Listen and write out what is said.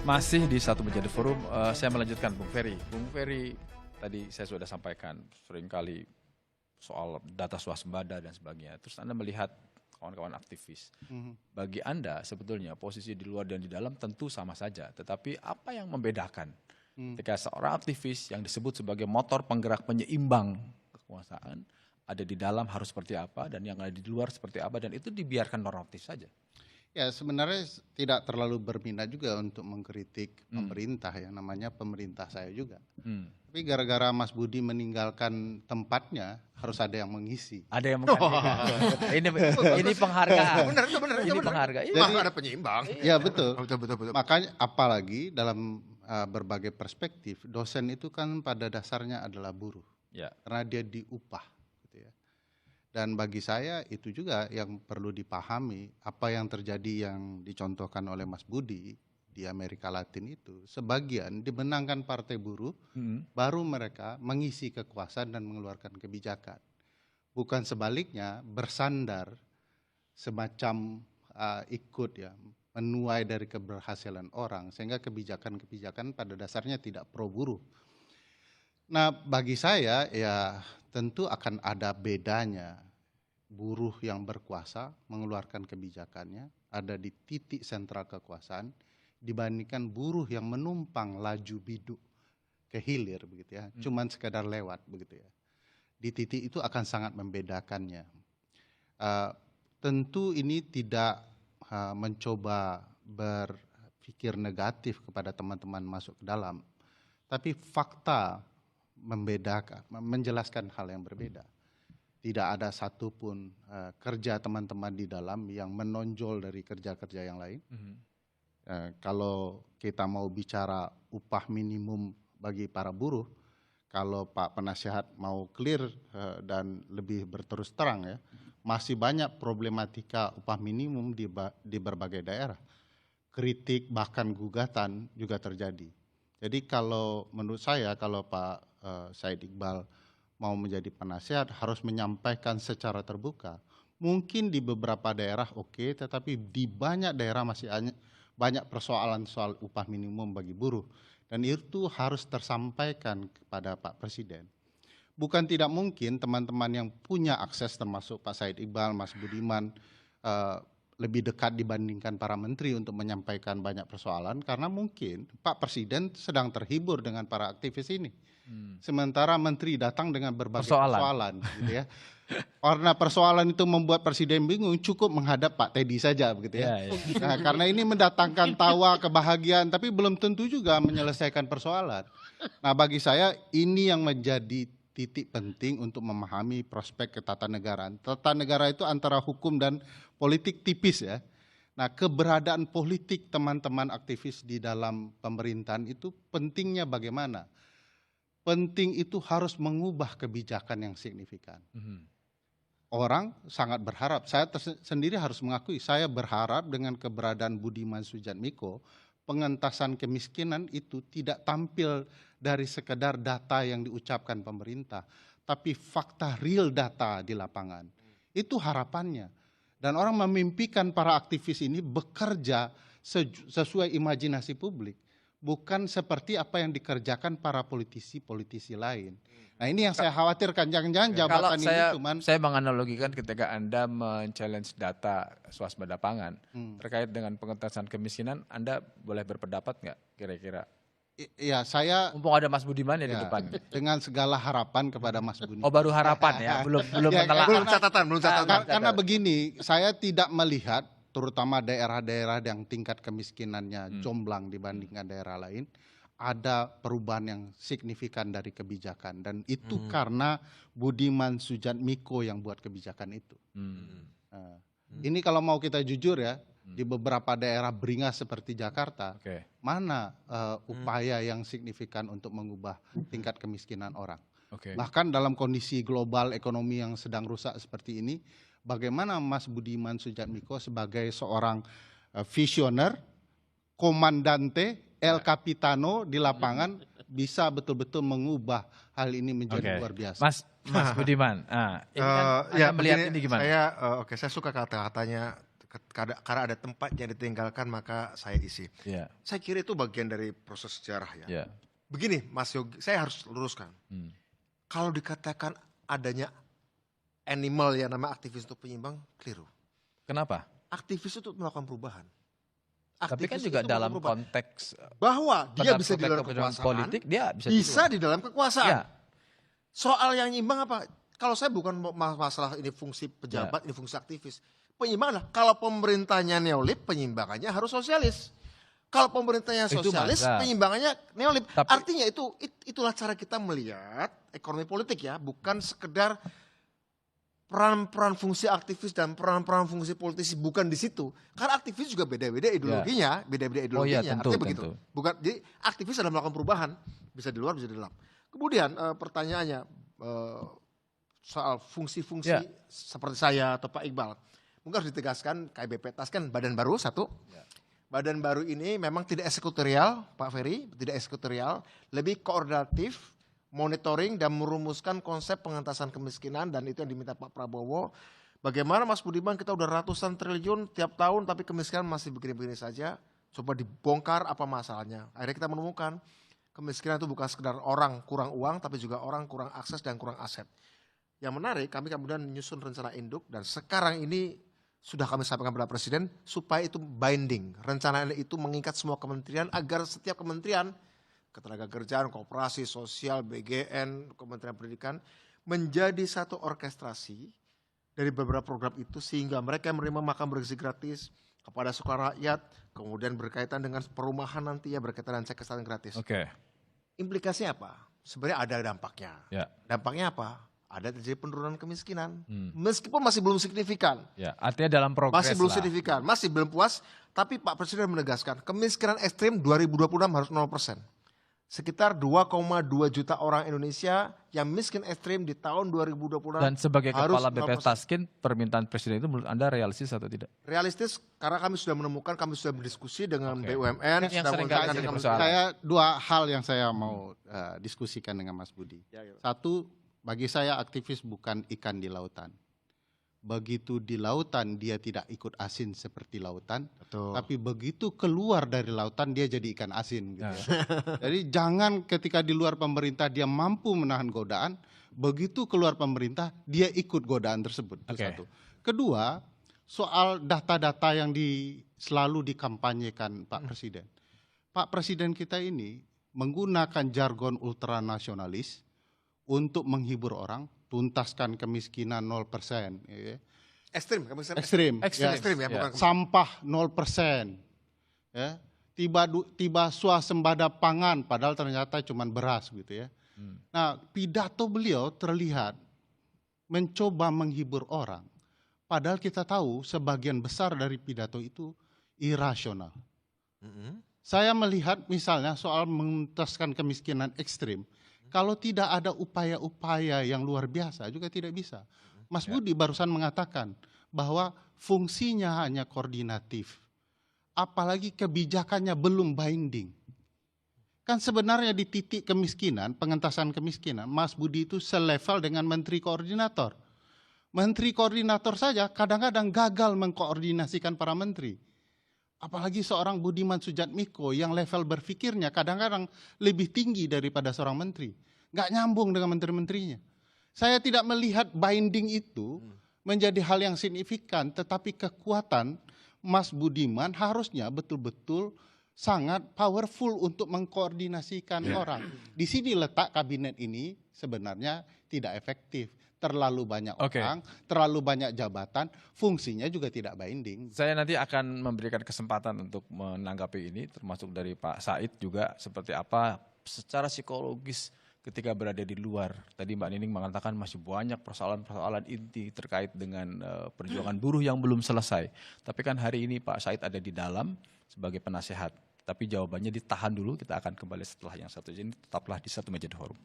Masih di Satu Menjadi Forum, saya melanjutkan Bung Ferry. Bung Ferry, tadi saya sudah sampaikan seringkali soal data swasembada dan sebagainya. Terus Anda melihat kawan-kawan aktivis. Bagi Anda sebetulnya posisi di luar dan di dalam tentu sama saja. Tetapi apa yang membedakan ketika seorang aktivis yang disebut sebagai motor penggerak penyeimbang kekuasaan ada di dalam harus seperti apa dan yang ada di luar seperti apa dan itu dibiarkan normatif saja? Ya sebenarnya tidak terlalu berminat juga untuk mengkritik pemerintah ya, namanya pemerintah saya juga. Tapi gara-gara Mas Budi meninggalkan tempatnya harus ada yang mengisi. Ada yang menggantikan. Ini penghargaan. Benar. Ini penghargaan. Jadi ada penyeimbang. Ya betul. Betul. Makanya apalagi dalam berbagai perspektif, dosen itu kan pada dasarnya adalah buruh. Ya. Karena dia diupah. Gitu ya. Dan bagi saya itu juga yang perlu dipahami, apa yang terjadi yang dicontohkan oleh Mas Budi di Amerika Latin itu, sebagian dimenangkan partai buruh, baru mereka mengisi kekuasaan dan mengeluarkan kebijakan. Bukan sebaliknya bersandar semacam ikut ya, menuai dari keberhasilan orang, sehingga kebijakan-kebijakan pada dasarnya tidak pro buruh. Nah bagi saya ya tentu akan ada bedanya buruh yang berkuasa mengeluarkan kebijakannya ada di titik sentral kekuasaan dibandingkan buruh yang menumpang laju biduk ke hilir begitu ya, cuman sekedar lewat begitu ya. Di titik itu akan sangat membedakannya. Tentu ini tidak mencoba berpikir negatif kepada teman-teman masuk ke dalam, tapi fakta membedakan, menjelaskan hal yang berbeda. Tidak ada satupun kerja teman-teman di dalam yang menonjol dari kerja-kerja yang lain. Kalau kita mau bicara upah minimum bagi para buruh, kalau Pak Penasihat mau clear dan lebih berterus terang ya, masih banyak problematika upah minimum di berbagai daerah. Kritik bahkan gugatan juga terjadi. Jadi kalau menurut saya kalau Pak Said Iqbal mau menjadi penasihat harus menyampaikan secara terbuka. Mungkin di beberapa daerah oke, tetapi di banyak daerah masih banyak persoalan soal upah minimum bagi buruh. Dan itu harus tersampaikan kepada Pak Presiden. Bukan tidak mungkin teman-teman yang punya akses termasuk Pak Said Iqbal, Mas Budiman, lebih dekat dibandingkan para menteri untuk menyampaikan banyak persoalan. Karena mungkin Pak Presiden sedang terhibur dengan para aktivis ini. Sementara menteri datang dengan berbagai persoalan gitu ya. Karena persoalan itu membuat presiden bingung, cukup menghadap Pak Teddy saja begitu ya. Nah, karena ini mendatangkan tawa, kebahagiaan, tapi belum tentu juga menyelesaikan persoalan. Nah, bagi saya ini yang menjadi titik penting untuk memahami prospek ketatanegaraan. Tatanegara itu antara hukum dan politik tipis ya. Nah, keberadaan politik teman-teman aktivis di dalam pemerintahan itu pentingnya bagaimana? Penting itu harus mengubah kebijakan yang signifikan. Orang sangat berharap, saya sendiri harus mengakui, saya berharap dengan keberadaan Budiman Sujatmiko, pengentasan kemiskinan itu tidak tampil dari sekedar data yang diucapkan pemerintah, tapi fakta real data di lapangan. Itu harapannya. Dan orang memimpikan para aktivis ini bekerja sesuai imajinasi publik. Bukan seperti apa yang dikerjakan para politisi-politisi lain. Nah ini yang saya khawatirkan, jangan-jangan jabatan ini cuman... Saya menganalogikan ketika Anda men-challenge data swasembada pangan terkait dengan pengentasan kemiskinan, Anda boleh berpendapat nggak kira-kira? Ya saya... Mumpung ada Mas Budiman ya di depan. Dengan segala harapan kepada Mas Budi. Oh baru harapan ya, belum menelaah. Belum catatan. Karena begini, saya tidak melihat terutama daerah-daerah yang tingkat kemiskinannya jomblang dibandingkan daerah lain, ada perubahan yang signifikan dari kebijakan. Dan itu karena Budiman Sujatmiko yang buat kebijakan itu. Ini kalau mau kita jujur ya, di beberapa daerah beringas seperti Jakarta, mana upaya yang signifikan untuk mengubah tingkat kemiskinan orang. Bahkan dalam kondisi global ekonomi yang sedang rusak seperti ini, bagaimana Mas Budiman Sujatmiko sebagai seorang visioner, komandante, El Capitano di lapangan bisa betul-betul mengubah hal ini menjadi luar biasa. Mas Budiman, ini kan Anda melihat ini gimana? Saya suka kata-katanya karena ada tempat yang ditinggalkan maka saya isi. Ya. Saya kira itu bagian dari proses sejarah ya. Ya. Begini Mas Yogi, saya harus luruskan. Kalau dikatakan adanya animal yang nama aktivis untuk penyimbang, keliru. Kenapa? Aktivis itu melakukan perubahan. Tapi kan Aktivis juga itu dalam melakukan perubahan. konteks Bahwa dia bisa di luar kepentingan kekuasaan, politik, dia bisa, bisa di dalam kekuasaan. Ya. Soal yang nyimbang apa? Kalau saya bukan masalah ini fungsi pejabat, ini fungsi aktivis. Penyimbangan, kalau pemerintahnya neolib, penyimbangannya harus sosialis. Kalau pemerintahnya Itu sosialis, masa. penyimbangannya neolib. Tapi- Artinya itulah cara kita melihat ekonomi politik ya, bukan sekedar peran-peran fungsi aktivis dan peran-peran fungsi politisi, bukan di situ. Karena aktivis juga beda-beda ideologinya, beda-beda ideologinya. tentu, Artinya begitu. tentu. Bukan, jadi aktivis adalah melakukan perubahan, bisa di luar, bisa di dalam. Kemudian pertanyaannya soal fungsi-fungsi Ya. seperti saya atau Pak Iqbal. Mungkin harus ditegaskan KBP Tas kan badan baru satu. Badan baru ini memang tidak eksekutorial, Pak Ferry, tidak eksekutorial, lebih koordinatif, monitoring dan merumuskan konsep pengentasan kemiskinan, dan itu yang diminta Pak Prabowo. Bagaimana Mas Budiman, kita udah ratusan triliun tiap tahun tapi kemiskinan masih begini-begini saja. Coba dibongkar apa masalahnya. Akhirnya kita menemukan kemiskinan itu bukan sekedar orang kurang uang, tapi juga orang kurang akses dan kurang aset. Yang menarik, kami kemudian menyusun rencana induk dan sekarang ini sudah kami sampaikan kepada Presiden supaya itu binding. Rencana itu mengikat semua kementerian agar setiap kementerian, Ketenagakerjaan, Koperasi, Sosial, BGN, Kementerian Pendidikan, menjadi satu orkestrasi dari beberapa program itu sehingga mereka menerima makan bergizi gratis kepada sekolah rakyat, kemudian berkaitan dengan perumahan nanti ya, berkaitan dengan cek kesehatan gratis. Oke. Implikasinya apa? Sebenarnya ada dampaknya. Ya. Dampaknya apa? Ada terjadi penurunan kemiskinan. Meskipun masih belum signifikan. Ya. Artinya dalam progres Masih belum lah. signifikan, masih belum puas. Tapi Pak Presiden menegaskan kemiskinan ekstrim 2026 harus 0%. Sekitar 2,2 juta orang Indonesia yang miskin ekstrim di tahun 2026 Dan sebagai harus kepala BPS 0%. Taskin, permintaan Presiden itu menurut Anda realistis atau tidak? Realistis karena kami sudah menemukan, kami sudah berdiskusi dengan Oke. BUMN, Yang sudah sering menggunakan kali jadi dengan persoalan. Saya dua hal yang saya mau diskusikan dengan Mas Budi. Ya, ya. Satu, bagi saya aktivis bukan ikan di lautan. Begitu di lautan dia tidak ikut asin seperti lautan, Betul. tapi begitu keluar dari lautan dia jadi ikan asin gitu Ya. ya. Jadi jangan ketika di luar pemerintah dia mampu menahan godaan, begitu keluar pemerintah dia ikut godaan tersebut. Itu Oke. satu. Kedua, soal data-data yang selalu dikampanyekan Pak Presiden. Pak Presiden kita ini menggunakan jargon ultranasionalis untuk menghibur orang, tuntaskan kemiskinan 0%. Ya. Ekstrim, kemiskinan Ekstrim. Ekstrim ya, Ya. bukan Sampah 0%. Ya. Tiba swasembada pangan, padahal ternyata cuma beras gitu ya. Nah, pidato beliau terlihat mencoba menghibur orang. Padahal kita tahu sebagian besar dari pidato itu irasional. Saya melihat misalnya soal menuntaskan kemiskinan ekstrim, kalau tidak ada upaya-upaya yang luar biasa juga tidak bisa. Mas Budi barusan mengatakan bahwa fungsinya hanya koordinatif, apalagi kebijakannya belum binding. Kan sebenarnya di titik kemiskinan, pengentasan kemiskinan, Mas Budi itu selevel dengan menteri koordinator. Menteri koordinator saja kadang-kadang gagal mengkoordinasikan para menteri. Apalagi seorang Budiman Sujatmiko yang level berpikirnya kadang-kadang lebih tinggi daripada seorang menteri. Nggak nyambung dengan menteri-menterinya. Saya tidak melihat binding itu menjadi hal yang signifikan, tetapi kekuatan Mas Budiman harusnya betul-betul sangat powerful untuk mengkoordinasikan orang. Di sini letak kabinet ini sebenarnya tidak efektif. Terlalu banyak orang, terlalu banyak jabatan, fungsinya juga tidak binding. Saya nanti akan memberikan kesempatan untuk menanggapi ini, termasuk dari Pak Said juga seperti apa secara psikologis ketika berada di luar. Tadi Mbak Nining mengatakan masih banyak persoalan-persoalan inti terkait dengan perjuangan buruh yang belum selesai. Tapi kan hari ini Pak Said ada di dalam sebagai penasehat. Tapi jawabannya ditahan dulu, kita akan kembali setelah yang satu ini. Tetaplah di Satu Meja The Forum.